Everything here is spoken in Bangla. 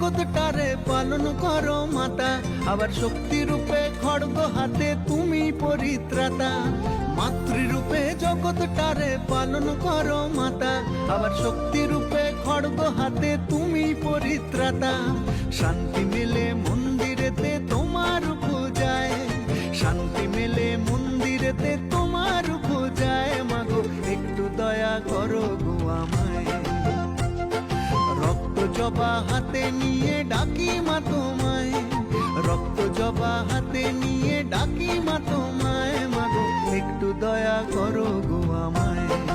জগৎটারে পালন করো মাতা, আবার শক্তি রূপে খড়গ হাতে তুমি পরিত্রাতা। মাতৃরূপে জগৎটারে পালন করো মাতা, আবার শক্তি রূপে খড়গ হাতে তুমি পরিত্রাতা। শান্তি মেলে মন্দিরেতে তোমার পূজায়, শান্তি মেলে মন্দিরেতে তোমার পূজায়। মাগো একটু দয়া করো গো আমায়, রক্ত জবা হাতে নিয়ে ডাকি মা তোমায়, রক্ত জবা হাতে নিয়ে ডাকি মা তোমায়। মাগো একটু দয়া করো গো আমায়।